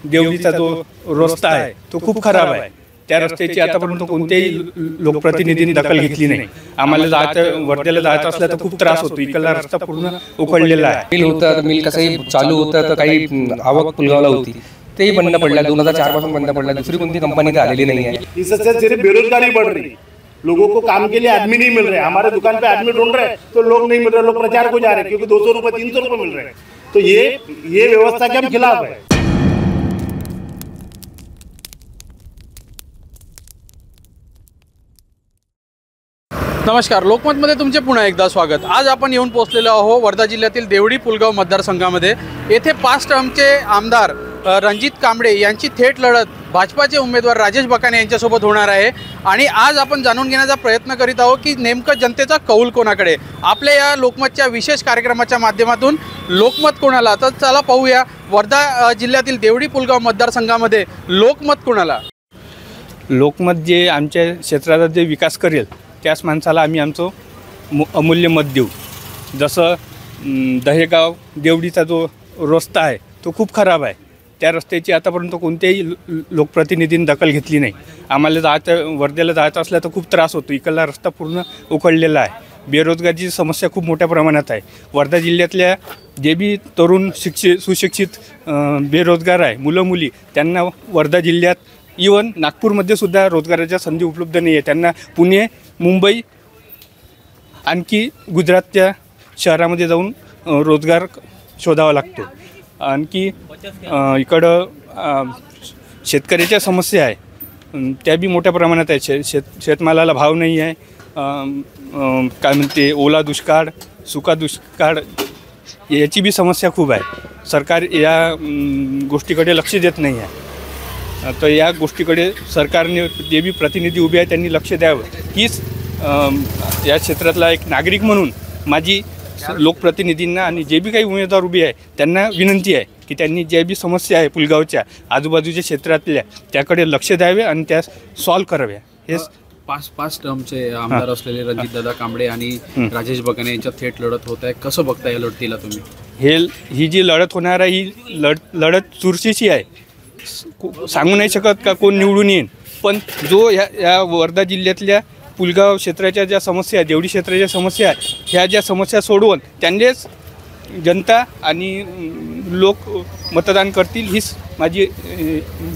देवडीचा जो रस्ता आहे तो खूप खराब आहे। त्या रस्त्याची आतापर्यंत कोणत्याही लोकप्रतिनिधींनी दखल घेतली नाही। आम्हाला जायचं वर्ध्याला जायचं असलं तर खूप त्रास होतो। इकडला रस्ता पूर्ण उखडलेला आहे। मिल होतं, मिल कसंही चालू होतं, तर काही आवक पुलगावला होती, तेही बंद पडलं। 2004 पासून बंद पडलं। दुसरी कोणती कंपनी तर आलेली नहीं है। इससे सिर्फ बेरोजगारी बढ़ रही, लोगों को काम के लिए आदमी नहीं मिल रहे। हमारे दुकान पे आदमी ढूंढ रहे तो लोग नहीं मिल रहे, लोग प्रचार को जा रहे क्योंकि 200 रुपए 300 रुपए मिल रहे। तो ये व्यवस्था के हम खिलाफ है। नमस्कार, लोकमतमध्ये तुमचे पुन्हा एकदा स्वागत। आज आपण येऊन पोहोचलेलो आहोत वर्धा जिल्ह्यातील देवडी पुलगाव मतदारसंघामध्ये। येथे 5 टर्मचे आमदार रणजित कांबळे यांची थेट लढत भाजपाचे उमेदवार राजेश बकाने यांच्यासोबत होणार आहे। आणि आज आपण जाणून घेण्याचा प्रयत्न करीत आहोत की नेमकं जनतेचा कौल कोणाकडे। आपल्या या लोकमतच्या विशेष कार्यक्रमाच्या माध्यमातून लोकमत कोणाला, तर चला पाहूया वर्धा जिल्ह्यातील देवडी पुलगाव मतदारसंघामध्ये लोकमत कोणाला। लोकमत जे आमच्या क्षेत्राचा जे विकास करेल त्याच माणसाला आम्ही आमचं अमूल्य मत देऊ। जसं दहेगाव देवडीचा जो रस्ता आहे तो खूप खराब आहे। त्या रस्त्याची आतापर्यंत कोणत्याही लोकप्रतिनिधींनी दखल घेतली नाही। आम्हाला जायचं वर्ध्याला जायचं असलं तर खूप त्रास होतो। इकडला रस्ता पूर्ण उखडलेला आहे। बेरोजगारीची समस्या खूप मोठ्या प्रमाणात आहे। वर्धा जिल्ह्यातल्या जे बी तरुण सुशिक्षित बेरोजगार आहे, मुलं मुली, त्यांना वर्धा जिल्ह्यात इवन नागपूरमध्ये सुद्धा रोजगाराच्या संधी उपलब्ध नाही आहे। त्यांना पुणे, मुंबई आणखी गुजरातच्या शहरामध्ये जाऊन रोजगार शोधावा लागतो। आणखी इकडं शेतकऱ्याच्या समस्या आहे त्या बी मोठ्या प्रमाणात आहे। शेतमालाला भाव नाही आहे। काय म्हणते ओला दुष्काळ, सुका दुष्काळ याची बी समस्या खूप आहे। सरकार या गोष्टीकडे लक्ष देत नाही आहे। तर या गोष्टीकडे सरकारने जे बी प्रतिनिधी उभे आहेत त्यांनी लक्ष द्यावं। हीच या क्षेत्रातला एक नागरिक म्हणून माझी लोकप्रतिनिधींना आणि जे बी काही उमेदवार उभे आहे त्यांना विनंती आहे की त्यांनी जे बी समस्या आहे पुलगावच्या आजूबाजूच्या क्षेत्रातल्या त्याकडे लक्ष द्यावे आणि त्या सॉल्व्ह कराव्या। हेच 5 टर्मचे आमदार असलेले रणजितदादा कांबळे आणि राजेश बकाने यांच्या थेट लढत होत आहे। कसं बघता या लढतीला तुम्ही? ही जी लढत होणार आहे ही लढत चुरशीची आहे। सांगू नाही शकत का कोण निवडून येईल, पण जो या वर्धा जिल्ह्यातल्या पुलगाव क्षेत्राच्या ज्या समस्या आहेत, देवडी क्षेत्राच्या समस्या आहेत, ह्या ज्या समस्या सोडवून त्यांनीच जनता आणि लोक मतदान करतील हीच माझी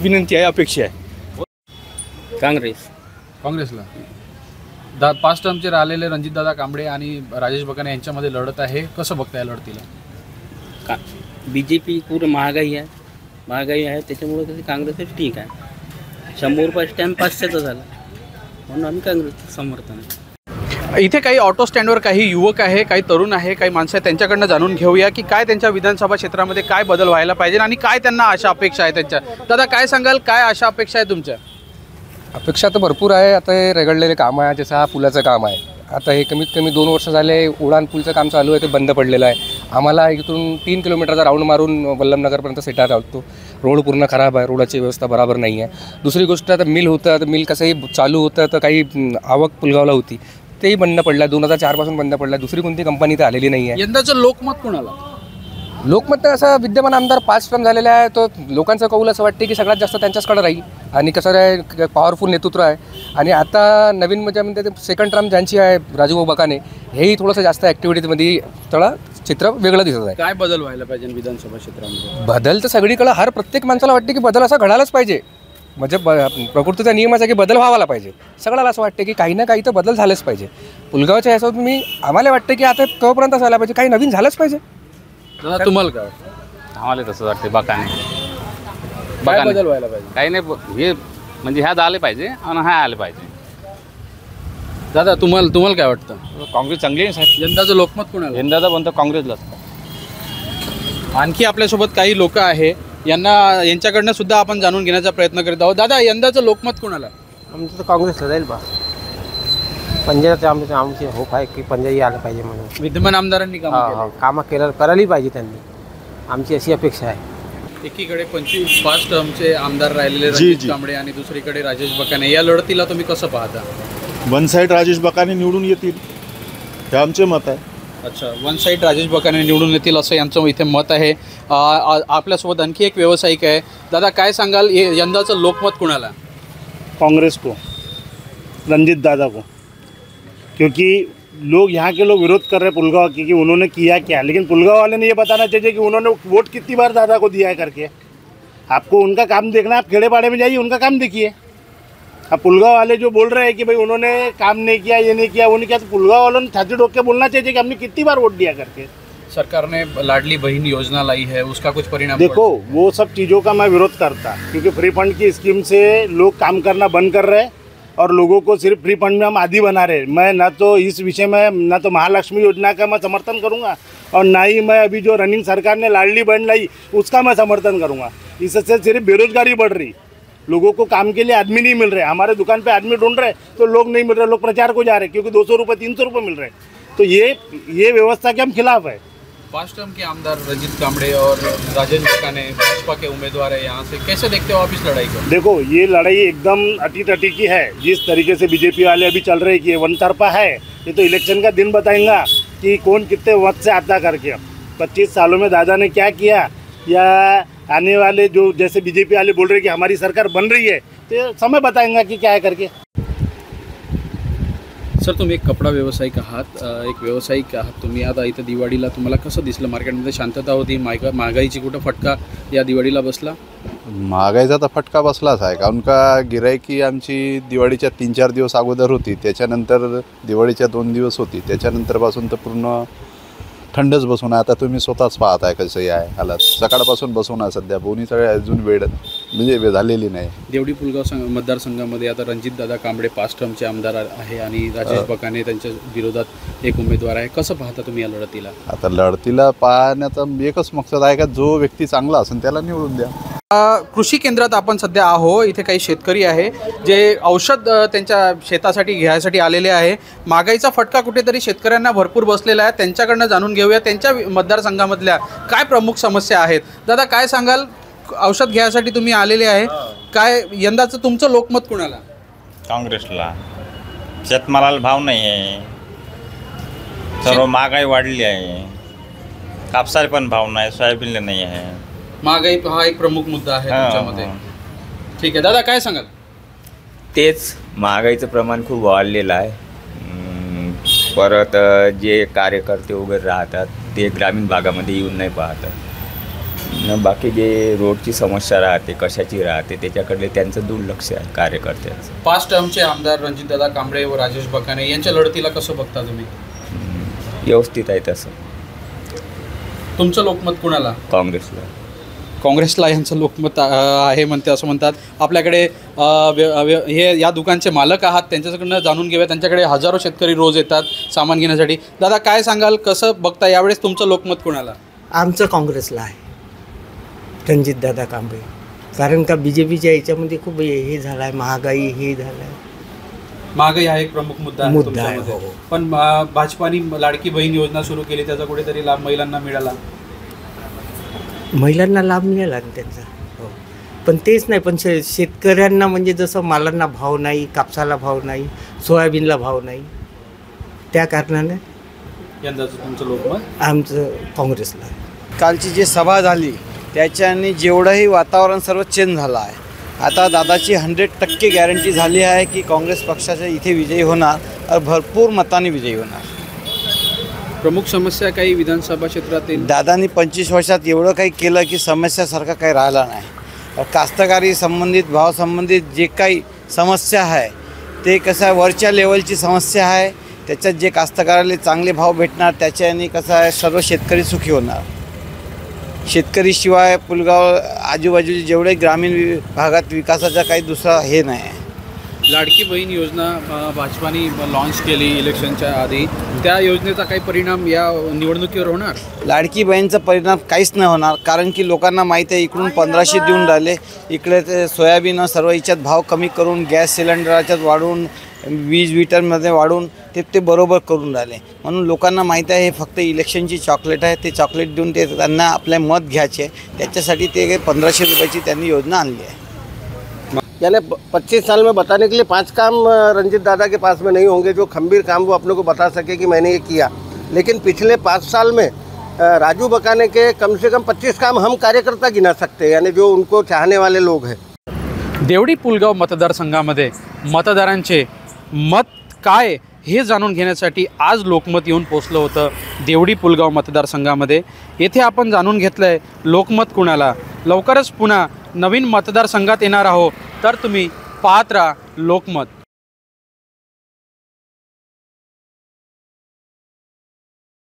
विनंती आहे, अपेक्षा आहे। काँग्रेसला 5 टर्मचे राहिलेले रणजितदादा कांबळे आणि राजेश बकाने यांच्यामध्ये लढत आहे। कसं बघता या लढतीला? बीजेपी पूर्ण महागाई आहे त्याच्यामुळे तरी काँग्रेसच ठीक आहे। 100 रुपये स्टॅम्प 500चा झाला म्हणून आम्ही काँग्रेसचं समर्थन आहे। इथे काही ऑटो स्टँडवर काही युवक आहे, काही तरुण आहे, काही माणसं आहे, त्यांच्याकडनं जाणून घेऊया की काय त्यांच्या विधानसभा क्षेत्रामध्ये काय बदल व्हायला पाहिजे आणि काय त्यांना आशा अपेक्षा आहे त्यांच्या। दादा काय सांगाल, काय आशा अपेक्षा आहे तुमच्या? अपेक्षा तर भरपूर आहे। आता हे रगडलेले काम आहे, जसं हा पुलाचं काम आहे, आता हे कमीत कमी 2 वर्ष झाले उडान पूलचं काम चालू आहे, ते बंद पडलेलं आहे। आम्हाला इथून 3 किलोमीटरचा राऊंड मारून वल्लभनगरपर्यंत सेटा लागतो। रोड पूर्ण खराब आहे, रोडाची व्यवस्था बरोबर नाही आहे। दुसरी गोष्ट आता मिल होतं, तर मिल कसंही चालू होतं, तर काही आवक पुलगावला होती, तेही बंद पडलं। 2004 पासून बंद पडलं। दुसरी कोणती कंपनी तर आलेली नाही आहे। यंदाचं लोकमत कोणाला? लोकमत तर असं विद्यमान आमदार 5 टर्म झालेला आहे, तो लोकांचं कौल असं वाटते की सगळ्यात जास्त त्यांच्याचकडे राहील आणि कसं आहे पॉवरफुल नेतृत्व आहे। आणि आता नवीन म्हणजे सेकंड टर्म ज्यांची आहे राजूभाऊ बकाने, हेही थोडंसं जास्त ॲक्टिव्हिटीजमध्ये थोडं चित्र वेगळं दिसत आहे। काय बदल व्हायला पाहिजे विधानसभा क्षेत्रामध्ये? बदल तर सगळीकडे हर प्रत्येक माणसाला वाटते की बदल असा घडायलाच पाहिजे। म्हणजे प्रकृतीचा नियम असा की बदल व्हावाला पाहिजे। सगळ्याला असं वाटते की काही ना काही तर बदल झालंच पाहिजे। पुलगावच्या ह्याच्यात आम्हाला वाटतं की आता तोपर्यंत व्हायला पाहिजे, काही नवीन झालंच पाहिजे। दादा तुम्हाला काय? आम्हाला तसं वाटते बकाने बदल व्हायला पाहिजे? काही नाही, हे म्हणजे ह्या आले पाहिजे आणि ह्या आले पाहिजे। दादा तुम्हाला काय वाटतं? काँग्रेस चांगली आहे साहेब। यंदाचं लोकमत कोणाला? यंदाचा बनतो काँग्रेसलाच। आणखी आपल्यासोबत काही लोक आहे, यांच्याकडनं सुद्धा आपण जाणून घेण्याचा प्रयत्न करीत आहोत। दादा यंदाचं लोकमत कोणाला? आमचं तर काँग्रेसला जाईल बा। पंजाबचे आमची होप आहे की पंजाबी आलं पाहिजे म्हणून। विद्यमान आमदारांनी कामं करायला पाहिजे त्यांनी, आमची अशी अपेक्षा आहे। एकीकडे 5 टर्मचे आमदार राहिलेले रणजित कांबळे आणि दुसरीकडे राजेश बकाने, या लढतीला तुम्ही कसं पाहता? वन साईड राजेश बकाने निवडून येतील हे आमचे मत आहे। अच्छा, वन साईड राजेश बकाने निवडून येतील असं यांचं इथे मत आहे. आपल्यासोबत आणखी एक व्यावसायिक आहे. दादा काय सांगाल, यंदाचं लोकमत कुणाला? कांग्रेस को, रंजीत दादा को, क्योंकि लोग यहाँ के लोग विरोध कर रहे हैं पुलगांव की कि उन्होंने किया क्या, लेकिन पुलगांव वाले ने ये बताना चाहिए कि उन्होंने वोट कितनी बार दादा को दिया है करके. आपको उनका काम देखना है, आप खेड़े-पाड़े में जाइए, उनका काम देखिए. अब पुलगांव वाले जो बोल रहे हैं कि भाई उन्होंने काम नहीं किया, ये नहीं किया, वो नहीं किया, तो पुलगांव वालों ने छाती ठोक के बोलना चाहिए कि हमने कितनी बार वोट दिया करके. सरकार ने लाडली बहन योजना लाई है, उसका कुछ परिणाम? देखो, वो सब चीज़ों का मैं विरोध करता, क्योंकि फ्री फंड की स्कीम से लोग काम करना बंद कर रहे हैं और लोगों को सिर्फ फ्री फंड में हम आदी बना रहे हैं. मैं ना तो इस विषय में ना तो महालक्ष्मी योजना का मैं समर्थन करूंगा और ना ही मैं अभी जो रनिंग सरकार ने लाडली बहन लाई उसका मैं समर्थन करूंगा. इससे सिर्फ बेरोजगारी बढ़ रही, लोगों को काम के लिए आदमी नहीं मिल रहे. हमारे दुकान पे आदमी ढूंढ रहे तो लोग नहीं मिल रहे, लोग प्रचार को जा रहे क्योंकि 200 रुपये 300 रुपये मिल रहे. तो ये व्यवस्था के हम खिलाफ है. 5 टर्म के आमदार रंजीत कामड़े और राजेश बकाने भाजपा के उम्मीदवार है यहाँ से, कैसे देखते हो आप इस लड़ाई को? देखो, ये लड़ाई एकदम अटी की है. जिस तरीके से बीजेपी वाले अभी चल रहे कि ये वन तरफा है, ये तो इलेक्शन का दिन बताएंगा कि कौन कितने वक्त से आता करके. 25 सालों में दादा ने क्या किया, या आने वाले जो जैसे बीजेपी वाले बोल रहे हैं कि हमारी सरकार बन रही है, तो समय बताएंगा कि क्या है करके. सर, तुम्ही एक कपडा व्यावसायिक आहात, एक व्यावसायिक आहात तुम्ही. आता इथं दिवाळीला तुम्हाला कसं दिसलं? मार्केटमध्ये शांतता होती, महागाईची कुठं फटका या दिवाळीला बसला? महागाईचा तर फटका बसलाच आहे, कारण का गिरायकी आमची दिवाळीच्या 3-4 दिवस अगोदर होती, त्याच्यानंतर दिवाळीच्या 2 दिवस होती, त्याच्यानंतरपासून तर पूर्ण थंडच बसून आहे. आता तुम्ही स्वतःच पाहत आहे कसं आहे हालत. सकाळपासून बसून आहे सध्या, बोनीचा अजून वेळ म्हणजे झालेली नाही. देवडी पुलगाव मतदारसंघामध्ये आता रणजितदादा कांबळे 5 टर्मचे आमदार आहे आणि राजेश बकाने त्यांच्या विरोधात एक उमेदवार आहे. कसं पाहता तुम्ही या लढतीला? आता लढतीला पाहण्याचा एकच मकसद आहे का जो व्यक्ती चांगला असेल त्याला निवडून द्या. कृषी केंद्रात आपण सध्या आहो. इथे काही शेतकरी आहे जे औषध त्यांच्या शेतासाठी घ्यायसाठी आलेले आहे. महागाईचा फटका कुठेतरी शेतकऱ्यांना भरपूर बसलेला आहे. त्यांच्याकडनं जाणून घेऊया त्यांच्या मतदारसंघामधल्या काय प्रमुख समस्या आहेत. दादा काय सांगाल, औषध घ्यायसाठी तुम्ही आलेले आहे, काय यंदाचं तुमचं लोकमत कुणाला? काँग्रेसला. शेतमालाला भाव नाही आहे, सर्व महागाई वाढली आहे. कापसाला पण भाव नाही, सोयाबीनला नाही आहे. महागाई हा एक प्रमुख मुद्दा आहे तुमच्यामध्ये. ठीक आहे दादा, काय सांगाल? तेच, महागाईचं प्रमाण खूप वाढलेलं आहे. परत जे कार्यकर्ते वगैरे राहतात ते ग्रामीण भागामध्ये येऊन नाही पाहतात. बाकी जे रोडची समस्या राहते, कशाची राहते, त्याच्याकडे त्यांचं दुर्लक्ष आहे कार्यकर्त्यांचं. 5 टर्मचे आमदार रणजितदादा कांबळे व राजेश बकाने यांच्या लढतीला कसं बघता तुम्ही? व्यवस्थित आहे तसं. तुमचं लोकमत कुणाला? काँग्रेसला. काँग्रेसला यांचं लोकमत आहे म्हणते असं म्हणतात. आपल्याकडे हे या दुकानचे मालक आहात, त्यांच्याकडनं जाणून घेऊया. त्यांच्याकडे हजारो शेतकरी रोज येतात सामान घेण्यासाठी. दादा काय सांगाल, कसं बघता यावेळेस तुमचं लोकमत कुणाला? आमचं काँग्रेसला आहे, रणजितदादा कांबळे. कारण का BJPच्या याच्यामध्ये खूप हे झालं आहे, महागाई हे झालं आहे. महागाई हा एक प्रमुख मुद्दा आहे तुमच्यामध्ये. हो. पण भाजपाने लाडकी बहीण योजना सुरू केली, त्याचा कुठेतरी लाभ महिलांना मिळाला. महिलांना लाभ मिळाला ना त्यांचा, हो. पण तेच नाही, पण शेतकऱ्यांना म्हणजे जसं मालांना भाव नाही, कापसाला भाव नाही, सोयाबीनला भाव नाही, त्या कारणाने यंदाचं तुमचं लोकमत आमचं काँग्रेसला. कालची जी सभा झाली त्याच्याने जेवढंही वातावरण सर्व चेंज झालं आहे. आता दादाची 100% गॅरंटी झाली आहे की काँग्रेस पक्षाचा इथे विजयी होणार आणि भरपूर मताने विजयी होणार. प्रमुख समस्या काही विधानसभा क्षेत्रातील दादांनी 25 वर्षात एवढं काही केलं की समस्यासारखं काही राहिला नाही. कास्तकारी संबंधित, भाव संबंधित जे काही समस्या आहे ते कसं आहे, वरच्या लेवलची समस्या आहे. त्याच्यात जे कास्तकाराला चांगले भाव भेटणार त्याच्याने कसं आहे, सर्व शेतकरी सुखी होणार. शेतकरीशिवाय पुलगाव आजूबाजूचे जेवढे ग्रामीण भागात विकासाचा काही दुसरा हे नाही आहे. लाडकी बहीण योजना भाजपाने लॉन्च केली इलेक्शनच्या आधी, त्या योजनेचा काही परिणाम या निवडणुकीवर होणार? लाडकी बहीणचा परिणाम काहीच नाही होणार, कारण की लोकांना माहीत आहे इकडून 1500 देऊन राहिले, इकडे ते सोयाबीन सर्व याच्यात भाव कमी करून, गॅस सिलेंडराच्यात वाढवून, वीज मीटरमध्ये वाढवून ते बरोबर करून राहिले. म्हणून लोकांना माहीत आहे हे फक्त इलेक्शनची चॉकलेट आहे. ते चॉकलेट देऊन ते त्यांना आपले मत घ्यायचे, त्याच्यासाठी ते 1500 रुपयाची त्यांनी योजना आणली आहे. यानी 25 साल में बताने के लिए 5 काम रंजीत दादा के पास में नहीं होंगे जो खंबीर काम वो अपने को बता सके कि मैंने ये किया. लेकिन पिछले 5 साल में राजू बकाने के कम से कम 25 काम हम कार्यकर्ता गिना सकते हैं, यानी जो उनको चाहने वाले लोग हैं। देवडी पुलगाव मतदारसंघामध्ये मतदारांचे मत काय हे जाणून घेण्यासाठी आज लोकमत येऊन पोचलं होतं देवडी पुलगाव मतदारसंघामध्ये। येथे आपण जाणून घेतलं आहे लोकमत कुणाला। लवकरच पुन्हा नवीन मतदारसंघात येणार आहोत, तर तुम्ही पाहत राहा लोकमत।